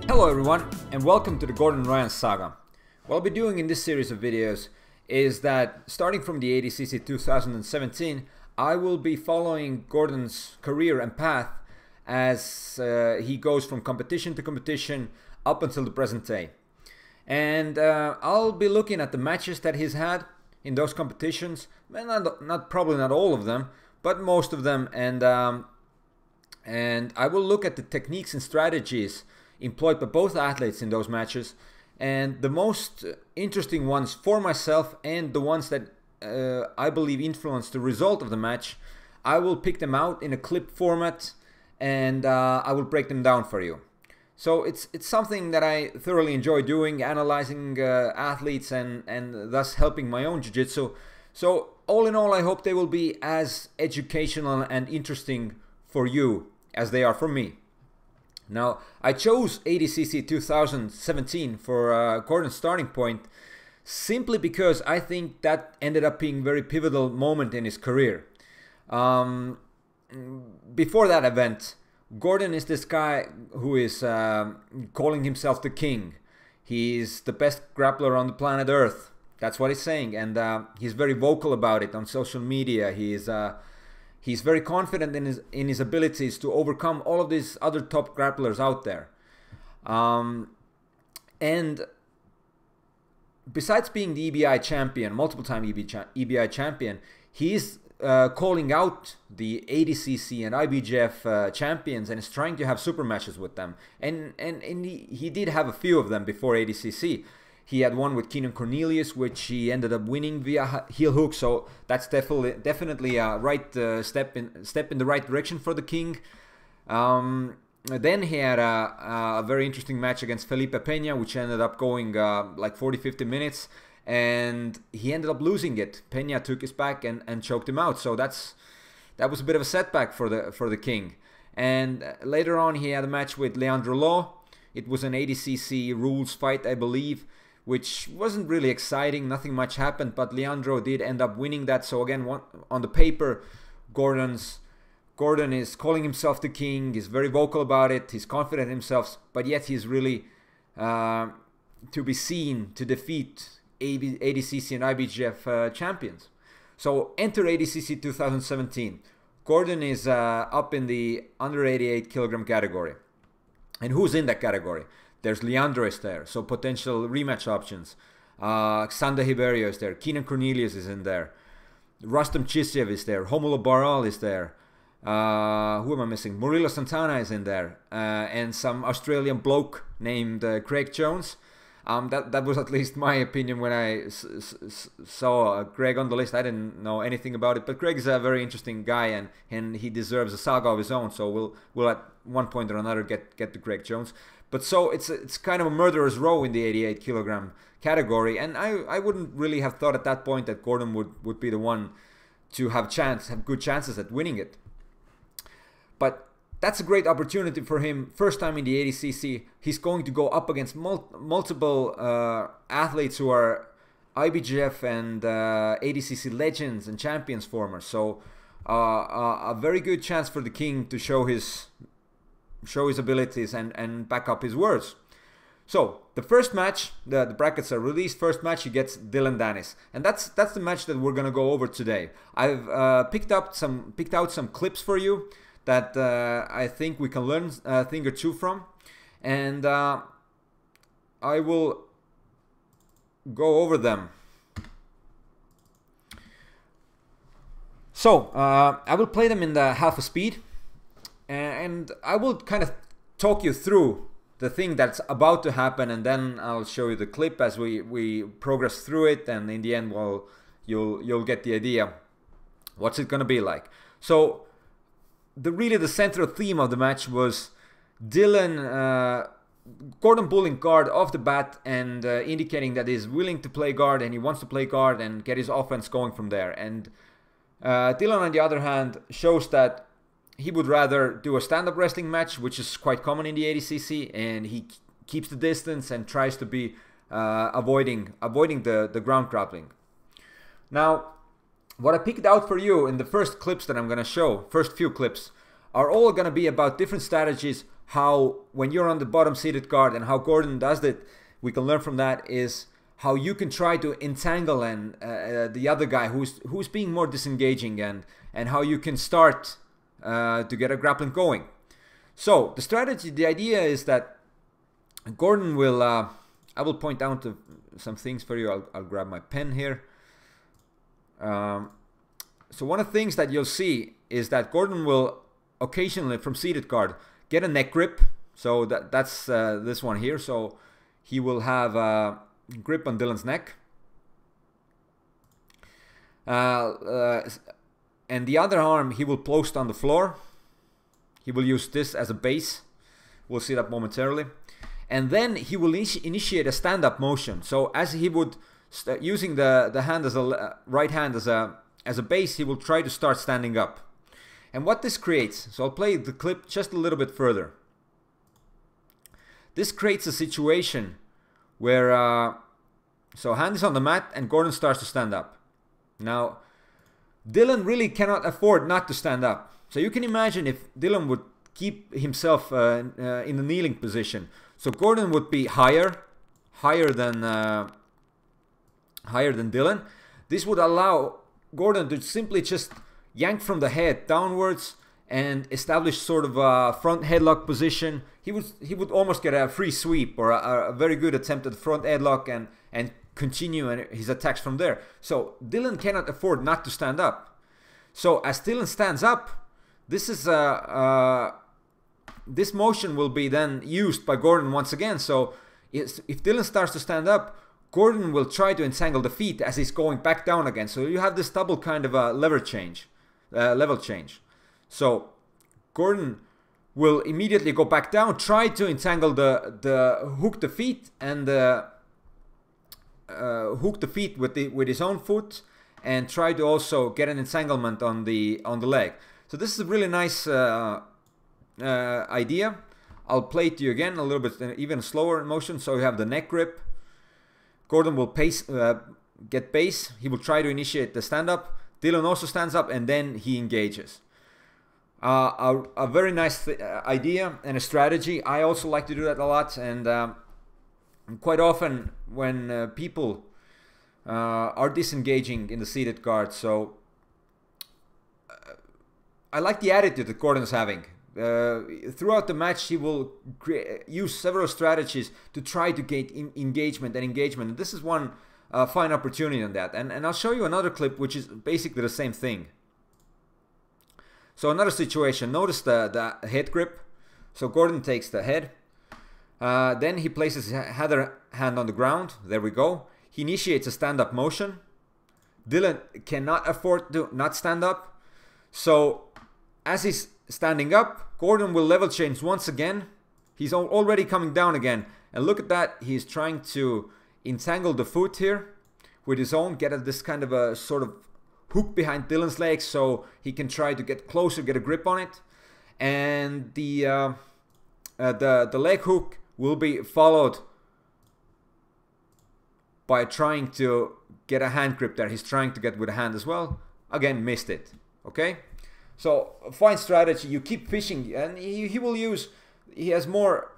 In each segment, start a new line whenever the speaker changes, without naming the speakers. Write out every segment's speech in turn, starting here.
Hello everyone, and welcome to the Gordon Ryan saga. What I'll be doing in this series of videos is that, starting from the ADCC 2017, I will be following Gordon's career and path as he goes from competition to competition up until the present day. And I'll be looking at the matches that he's had in those competitions, probably not all of them, but most of them, and I will look at the techniques and strategies employed by both athletes in those matches, and the most interesting ones for myself and the ones that I believe influenced the result of the match. I will pick them out in a clip format, and I will break them down for you. So it's something that I thoroughly enjoy doing, analyzing athletes and thus helping my own jiu-jitsu. So all in all, I hope they will be as educational and interesting for you as they are for me. Now, I chose ADCC 2017 for Gordon's starting point simply because I think that ended up being a very pivotal moment in his career. Before that event, Gordon is this guy who is calling himself the king. He's the best grappler on the planet Earth. That's what he's saying, and he's very vocal about it on social media. He's very confident in his abilities to overcome all of these other top grapplers out there. And besides being the EBI champion, multiple-time EBI champion, he's calling out the ADCC and IBJJF champions and is trying to have super matches with them. And he did have a few of them before ADCC. He had one with Keenan Cornelius, which he ended up winning via heel hook. So that's definitely a right step in the right direction for the king. Then he had a very interesting match against Felipe Peña, which ended up going like 40-50 minutes, and he ended up losing it. Peña took his back and choked him out. So that was a bit of a setback for the king. And later on, he had a match with Leandro Lo. It was an ADCC rules fight, I believe, which wasn't really exciting. Nothing much happened, but Leandro did end up winning that. So again, on the paper, Gordon is calling himself the king. He's very vocal about it. He's confident in himself, but yet he's really to be seen to defeat ADCC and IBJJF champions. So enter ADCC 2017. Gordon is up in the under 88 kilogram category. And who's in that category? There's Leandro is there, so potential rematch options. Xander Hiberio is there. Keenan Cornelius is in there. Rustam Chisev is there. Romulo Barral is there. Who am I missing? Murilo Santana is in there. And some Australian bloke named Craig Jones. That was at least my opinion when I saw Greg on the list. I didn't know anything about it, but Greg is a very interesting guy, and he deserves a saga of his own. So we'll at one point or another get to Greg Jones. But so it's kind of a murderer's row in the 88 kilogram category, and I wouldn't really have thought at that point that Gordon would be the one to have good chances at winning it. But that's a great opportunity for him. First time in the ADCC, he's going to go up against multiple athletes who are IBJJF and ADCC legends and champions former. So a very good chance for the king to show his abilities and back up his words. So the first match, the brackets are released. First match, he gets Dillon Danis, and that's the match that we're gonna go over today. I've picked out some clips for you that I think we can learn a thing or two from, and I will go over them. So I will play them in the half a speed, and I will kind of talk you through the thing that's about to happen, and then I'll show you the clip as we progress through it, and in the end, well, you'll get the idea what's it gonna be like. So really the central theme of the match was Gordon pulling guard off the bat and indicating that he's willing to play guard and he wants to play guard and get his offense going from there. And Dillon, on the other hand, shows that he would rather do a stand-up wrestling match, which is quite common in the ADCC, and he keeps the distance and tries to be avoiding the ground grappling. Now, what I picked out for you in the first clips that I'm going to show, first few clips, are all going to be about different strategies, how when you're on the bottom seated guard and how Gordon does it, we can learn from that is how you can try to entangle and the other guy who's being more disengaging, and how you can start to get a grappling going. So the strategy, the idea is that Gordon will, I will point down to some things for you. I'll grab my pen here. So one of the things that you'll see is that Gordon will occasionally from seated guard get a neck grip. So that's this one here. So he will have a grip on Dillon's neck. And the other arm he will post on the floor. He will use this as a base. We'll see that momentarily. And then he will initiate a stand-up motion. So as he would, using the hand as a right hand as a base, he will try to start standing up. And what this creates, so I'll play the clip just a little bit further. This creates a situation where, so hand is on the mat and Gordon starts to stand up. Now, Dillon really cannot afford not to stand up. So you can imagine if Dillon would keep himself in the kneeling position. So Gordon would be higher than Dillon. This would allow Gordon to simply just yank from the head downwards and establish sort of a front headlock position. He would almost get a free sweep or a very good attempt at the front headlock and continue his attacks from there. So Dillon cannot afford not to stand up. So as Dillon stands up, this is this motion will be then used by Gordon once again. So if Dillon starts to stand up, Gordon will try to entangle the feet as he's going back down again. So you have this double kind of a level change. So Gordon will immediately go back down, try to entangle hook the feet and hook the feet with his own foot, and try to also get an entanglement on the leg. So this is a really nice idea. I'll play it to you again a little bit, even slower motion. So you have the neck grip. Gordon will get base. He will try to initiate the stand up. Dillon also stands up and then he engages. A very nice idea and a strategy. I also like to do that a lot, and quite often when people are disengaging in the seated guard. So I like the attitude that Gordon is having. Throughout the match, he will use several strategies to try to get engagement. And this is one fine opportunity on that. And I'll show you another clip which is basically the same thing. So another situation, notice the head grip. So Gordon takes the head. Then he places his other hand on the ground. There we go. He initiates a stand-up motion. Dillon cannot afford to not stand up. So as he's standing up, Gordon will level change once again. He's already coming down again. And look at that. He's trying to entangle the foot here with his own, get this kind of a sort of hook behind Dillon's legs so he can try to get closer, get a grip on it. And the leg hook will be followed by trying to get a hand grip there. He's trying to get with a hand as well. Again, missed it. Okay? So, fine strategy. You keep fishing, and he will use, he has more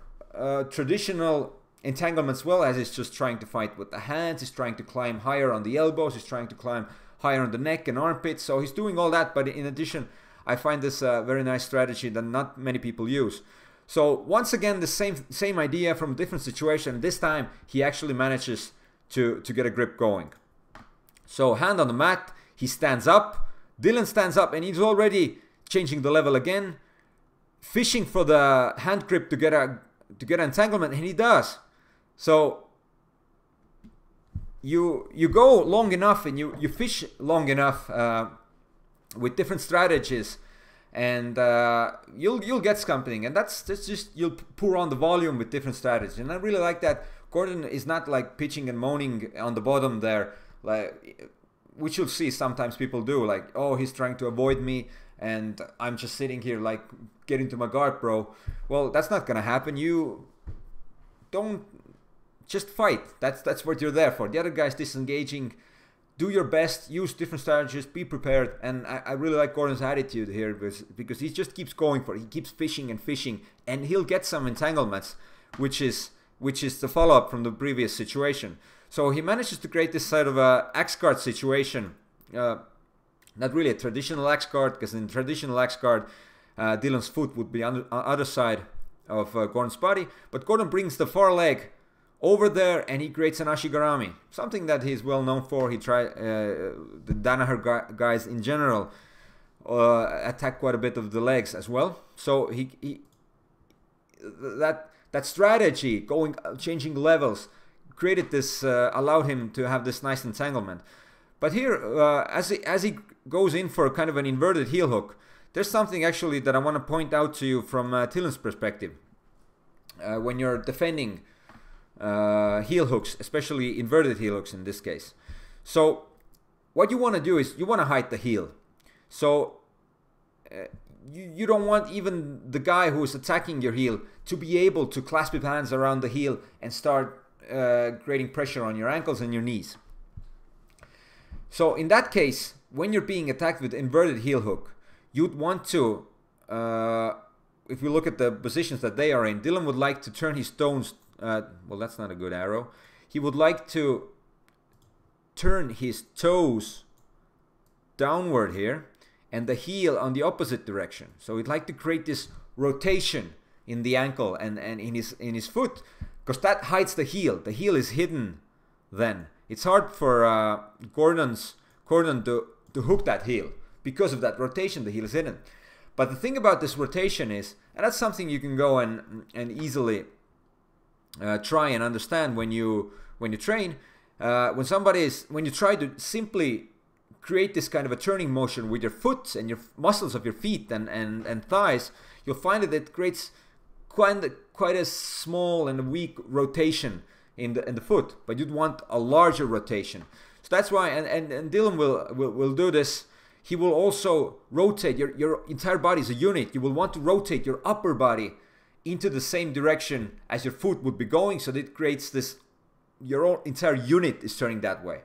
traditional entanglements well, as he's just trying to fight with the hands. He's trying to climb higher on the elbows. He's trying to climb higher on the neck and armpits. So he's doing all that, but in addition, I find this a very nice strategy that not many people use. So once again, the same idea from a different situation. This time, he actually manages to get a grip going. So hand on the mat, he stands up. Dillon stands up, and he's already changing the level again, fishing for the hand grip to get an entanglement, and he does. So you go long enough and you fish long enough with different strategies, and you'll get something. And that's just, you'll pour on the volume with different strategies. And I really like that Gordon is not like pitching and moaning on the bottom there, like, which you'll see sometimes people do, like, oh, he's trying to avoid me and I'm just sitting here like, get into my guard, bro. Well, that's not gonna happen. You don't, just fight. That's what you're there for. The other guy's disengaging. do your best, use different strategies, be prepared. And I really like Gordon's attitude here because he just keeps going for it. He keeps fishing and fishing, and he'll get some entanglements, which is the follow-up from the previous situation. So he manages to create this sort of a axe guard situation. Not really a traditional axe guard, because in traditional axe guard, Dillon's foot would be on the other side of Gordon's body. But Gordon brings the far leg over there, and he creates an ashigarami, something that he's well known for. He tried the Danaher guys in general attack quite a bit of the legs as well. So that strategy, changing levels, created this, allowed him to have this nice entanglement. But here, as he goes in for kind of an inverted heel hook, there's something actually that I want to point out to you from Dillon's perspective. When you're defending heel hooks, especially inverted heel hooks in this case. So what you want to do is you want to hide the heel. So you don't want even the guy who is attacking your heel to be able to clasp his hands around the heel and start creating pressure on your ankles and your knees. So in that case, when you're being attacked with inverted heel hook, you'd want to, if we look at the positions that they are in, Dillon would like to turn his toes, well, that's not a good arrow. He would like to turn his toes downward here and the heel on the opposite direction. So he'd like to create this rotation in the ankle and in his foot, because that hides the heel. The heel is hidden then. It's hard for Gordon to hook that heel. Because of that rotation, the heel is hidden. But the thing about this rotation is, and that's something you can go and easily try and understand when you train. When you try to simply create this kind of a turning motion with your foot and your muscles of your feet and thighs, you'll find that it creates quite a small and weak rotation in the foot. But you'd want a larger rotation. So that's why, and Dillon will do this. He will also rotate your entire body as a unit. You will want to rotate your upper body into the same direction as your foot would be going, so that it creates this, your entire unit is turning that way.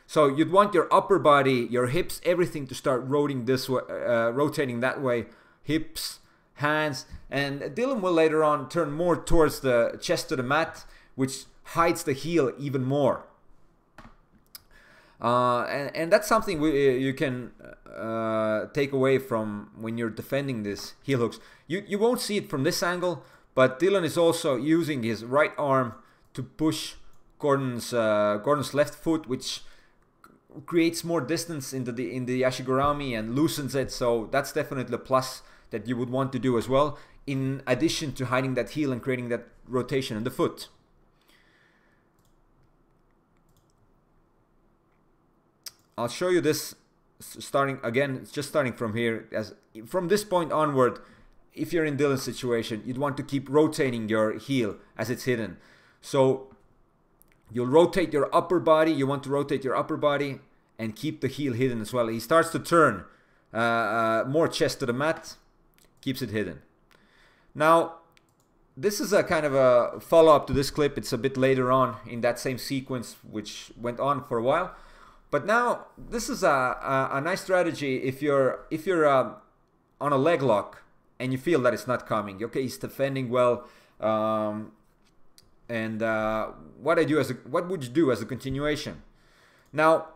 So you'd want your upper body, your hips, everything to start rotating this way, rotating that way. Hips, hands, and Dillon will later on turn more towards the chest to the mat, which hides the heel even more. And that's something you can take away from when you're defending this heel hooks. You won't see it from this angle, but Dillon is also using his right arm to push Gordon's left foot, which creates more distance into the ashigarami and loosens it. So that's definitely a plus that you would want to do as well, in addition to hiding that heel and creating that rotation in the foot. I'll show you this starting again. It's just starting from here. From this point onward, if you're in Dillon's situation, you'd want to keep rotating your heel as it's hidden. So you'll rotate your upper body. You want to rotate your upper body and keep the heel hidden as well. He starts to turn more chest to the mat, keeps it hidden. Now, this is a kind of a follow-up to this clip. It's a bit later on in that same sequence, which went on for a while. But now this is a nice strategy if you're on a leg lock and you feel that it's not coming. Okay, he's defending well, what would you do as a continuation? Now,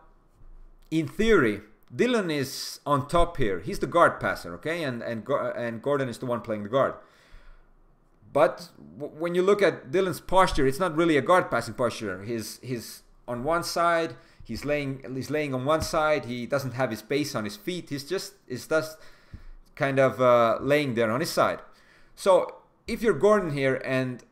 in theory, Dillon is on top here. He's the guard passer, okay, and Gordon is the one playing the guard. But when you look at Dillon's posture, it's not really a guard passing posture. He's on one side. He's laying on one side. He doesn't have his base on his feet. He's just kind of laying there on his side. So if you're Gordon here, and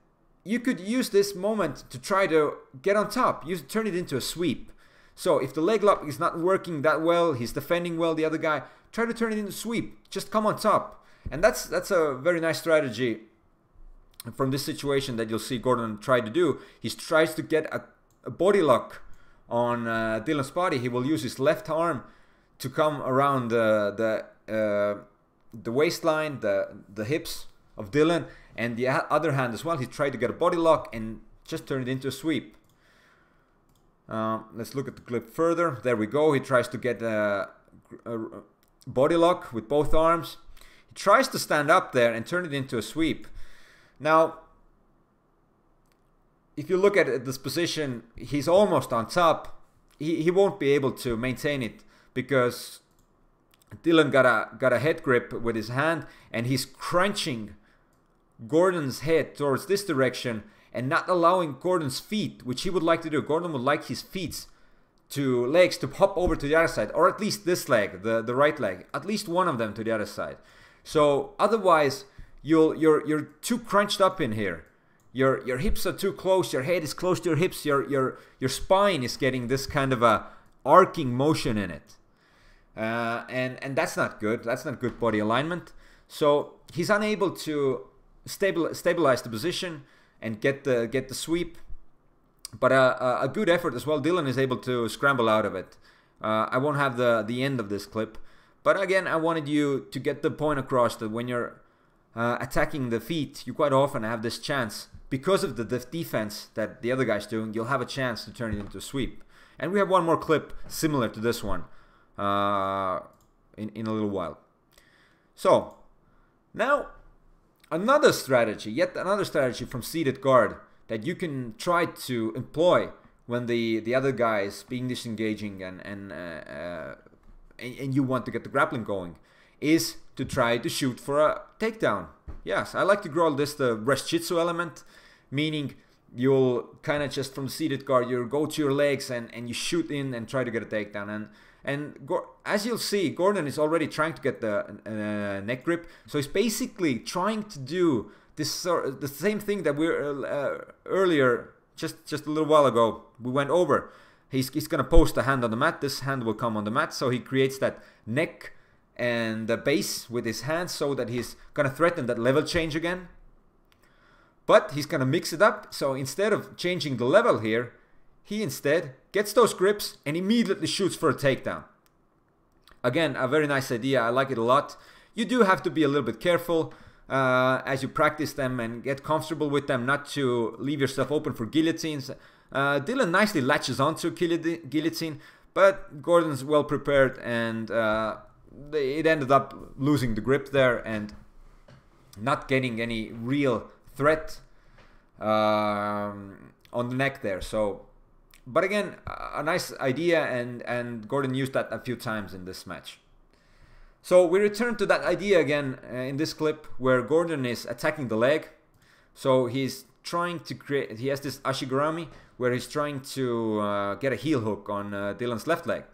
you could use this moment to try to get on top, turn it into a sweep. So if the leg lock is not working that well, he's defending well the other guy, try to turn it into a sweep. Just come on top. And that's a very nice strategy from this situation that you'll see Gordon try to do. He tries to get a body lock on Dillon's body. He will use his left arm to come around the waistline, the hips of Dillon, and the other hand as well. He tried to get a body lock and just turn it into a sweep. Let's look at the clip further. There we go. He tries to get a body lock with both arms. He tries to stand up there and turn it into a sweep. Now, if you look at this position, he's almost on top. He won't be able to maintain it because Dillon got a head grip with his hand, and he's crunching Gordon's head towards this direction and not allowing Gordon's feet, which he would like to do. Gordon would like his legs to hop over to the other side, or at least this leg, the right leg, at least one of them to the other side. So otherwise, you're too crunched up in here. Your hips are too close. Your head is close to your hips. Your spine is getting this kind of a arcing motion in it, and that's not good. That's not good body alignment. So he's unable to stabilize the position and get the sweep. But a good effort as well. Dillon is able to scramble out of it. I won't have the end of this clip, but again, I wanted you to get the point across that when you're attacking the feet, you quite often have this chance, because of the defense that the other guy's doing, you'll have a chance to turn it into a sweep. And we have one more clip similar to this one in a little while. So now yet another strategy from seated guard that you can try to employ when the other guy is being disengaging and you want to get the grappling going, is to try to shoot for a takedown. Yes, I like to call this the rest-jitsu element, meaning you'll kind of just from the seated guard, you go to your legs and you shoot in and try to get a takedown. And as you'll see, Gordon is already trying to get the neck grip, so he's basically trying to do the same thing that we earlier, just a little while ago, we went over. He's going to post a hand on the mat. This hand will come on the mat, so he creates that neck and the base with his hands so that he's going to threaten that level change again. But he's going to mix it up, so instead of changing the level here, he instead gets those grips and immediately shoots for a takedown. Again, a very nice idea. I like it a lot. You do have to be a little bit careful as you practice them and get comfortable with them, not to leave yourself open for guillotines. Dillon nicely latches onto a guillotine, but Gordon's well prepared, and it ended up losing the grip there and not getting any real threat on the neck there. So, but again, a nice idea, and Gordon used that a few times in this match. So we return to that idea again in this clip where Gordon is attacking the leg. So he's trying to create, he has this ashigarami where he's trying to get a heel hook on Dillon's left leg.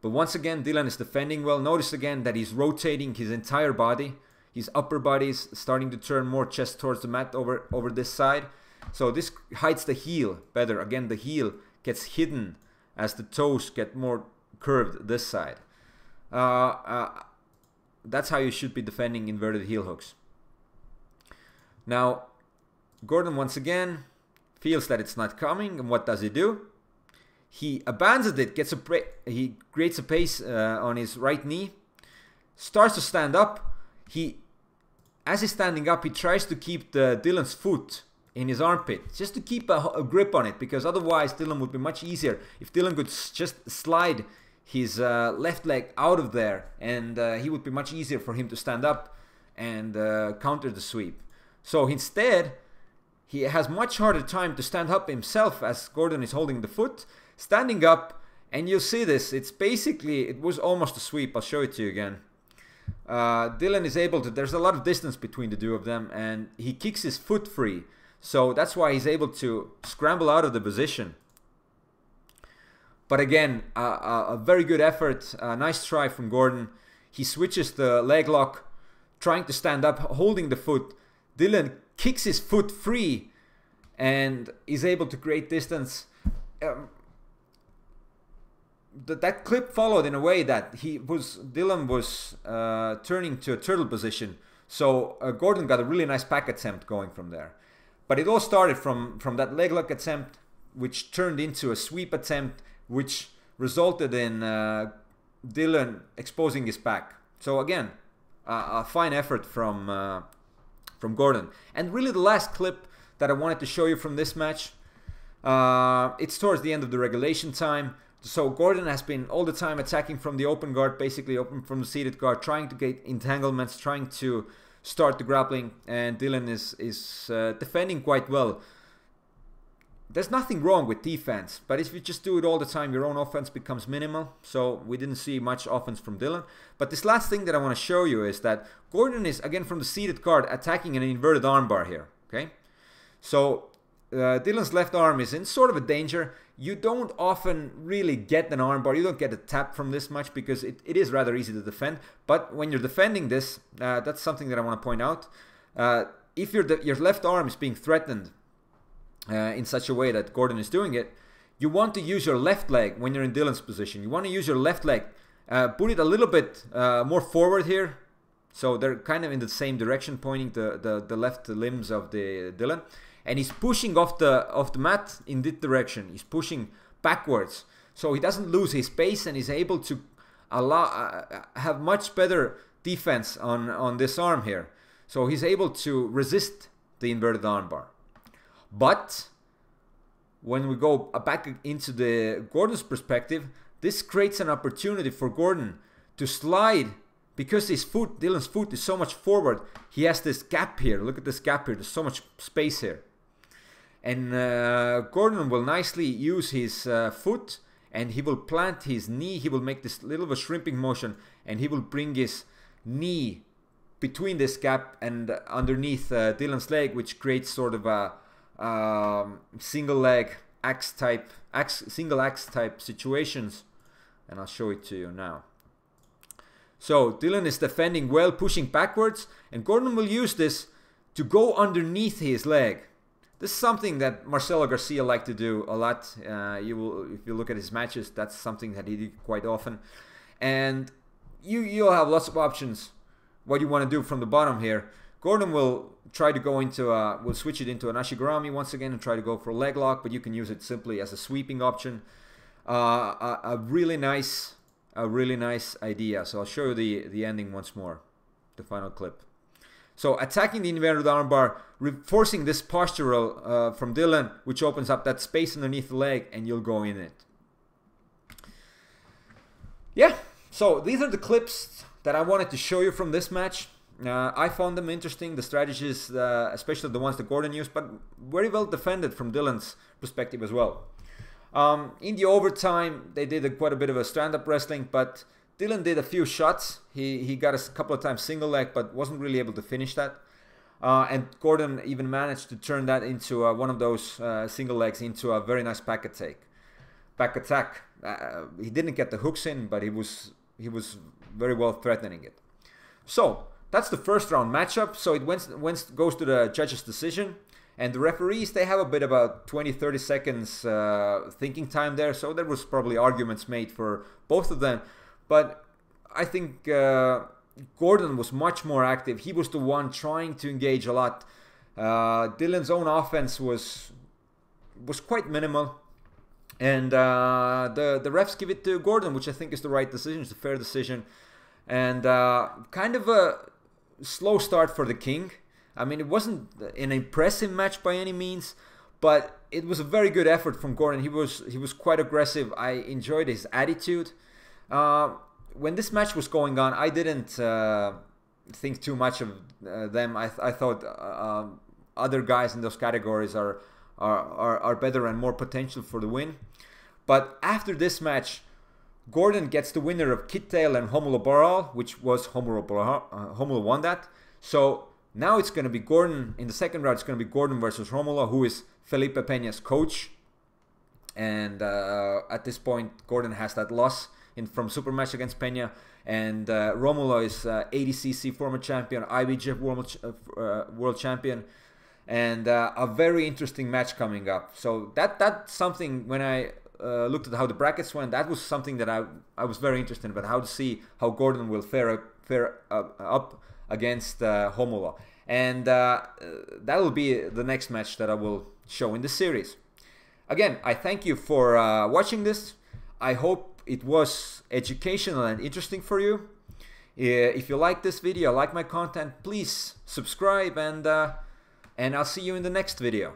But once again, Dillon is defending well. Notice again that he's rotating his entire body. His upper body is starting to turn more chest towards the mat over this side. So this hides the heel better. Again, the heel gets hidden as the toes get more curved this side. That's how you should be defending inverted heel hooks. Now, Gordon once again feels that it's not coming, and what does he do? He abandons it, he creates a pace on his right knee, starts to stand up. As he's standing up, he tries to keep Dillon's foot in his armpit, just to keep a grip on it, because otherwise Dillon would be much easier if Dillon could just slide his left leg out of there, and he would be much easier for him to stand up and counter the sweep. So instead, he has much harder time to stand up himself as Gordon is holding the foot, standing up, and you'll see this. It's basically, it was almost a sweep. I'll show it to you again. Dillon is able to, there's a lot of distance between the two of them, and he kicks his foot free. So that's why he's able to scramble out of the position. But again, a very good effort, a nice try from Gordon. He switches the leg lock, trying to stand up, holding the foot. Dillon kicks his foot free and is able to create distance. That clip followed in a way that Dillon was turning to a turtle position. So Gordon got a really nice pack attempt going from there. But it all started from that leg lock attempt, which turned into a sweep attempt, which resulted in Dillon exposing his back. So again, a fine effort from Gordon. And really the last clip that I wanted to show you from this match It's towards the end of the regulation time. So Gordon has been all the time attacking from the open guard, basically open from the seated guard, trying to get entanglements, trying to start the grappling, and Dillon is defending quite well. There's nothing wrong with defense, but if you just do it all the time, your own offense becomes minimal. So we didn't see much offense from Dillon. But this last thing that I want to show you is that Gordon is, again, from the seated guard, attacking an inverted armbar here. Okay, so Dillon's left arm is in sort of a danger. You don't often really get an armbar. You don't get a tap from this much because it is rather easy to defend. But when you're defending this, that's something that I want to point out. If your left arm is being threatened in such a way that Gordon is doing it, you want to use your left leg when you're in Dillon's position. You want to use your left leg, put it a little bit more forward here. So they're kind of in the same direction, pointing the left limbs of the Dillon. And he's pushing off the mat in this direction. He's pushing backwards, so he doesn't lose his pace and he's able to have much better defense on this arm here. So he's able to resist the inverted armbar. But when we go back into the Gordon's perspective, this creates an opportunity for Gordon to slide because his foot, Dillon's foot, is so much forward. He has this gap here. Look at this gap here. There's so much space here. And Gordon will nicely use his foot, and he will plant his knee. He will make this little of a shrimping motion, and he will bring his knee between this gap and underneath Dillon's leg, which creates sort of a single leg single axe type situations. And I'll show it to you now. So Dillon is defending well, pushing backwards, and Gordon will use this to go underneath his leg. This is something that Marcelo Garcia liked to do a lot. If you look at his matches, that's something that he did quite often. And you'll have lots of options what you want to do from the bottom here. Gordon will try to go into will switch it into an Ashigarami once again and try to go for a leg lock, but you can use it simply as a sweeping option. A really nice idea. So I'll show you the ending once more, the final clip. So attacking the inverted armbar, reinforcing this postural from Dillon, which opens up that space underneath the leg, and you'll go in it. Yeah, so these are the clips that I wanted to show you from this match. I found them interesting, the strategies, especially the ones that Gordon used, but very well defended from Dillon's perspective as well. In the overtime, they did quite a bit of a stand-up wrestling, but Dillon did a few shots. He got a couple of times single leg, but wasn't really able to finish that. And Gordon even managed to turn that into one of those single legs into a very nice back attack. He didn't get the hooks in, but he was very well threatening it. So that's the first round matchup. So it goes to the judge's decision. And the referees, they have a bit about 20-30 seconds thinking time there. So there was probably arguments made for both of them. But I think Gordon was much more active. He was the one trying to engage a lot. Dillon's own offense was quite minimal. And the refs give it to Gordon, which I think is the right decision. It's a fair decision. And kind of a slow start for the King. I mean, it wasn't an impressive match by any means, but it was a very good effort from Gordon. He was quite aggressive. I enjoyed his attitude. When this match was going on, I didn't think too much of them. I thought other guys in those categories are better and more potential for the win. But after this match, Gordon gets the winner of Kittail and Romulo Barral, which was Romulo won that. So now it's going to be Gordon, in the second round, it's going to be Gordon versus Romulo, who is Felipe Peña's coach. And at this point, Gordon has that loss from Supermatch against Peña. And Romulo is ADCC former champion, IBJJF world champion. And a very interesting match coming up. So that's something, when I looked at how the brackets went, that was something that I was very interested in, but how to see how Gordon will fare up against Romulo. And that will be the next match that I will show in the series. Again, I thank you for watching this. I hope it was educational and interesting for you. If you like this video, like my content, please subscribe, and I'll see you in the next video.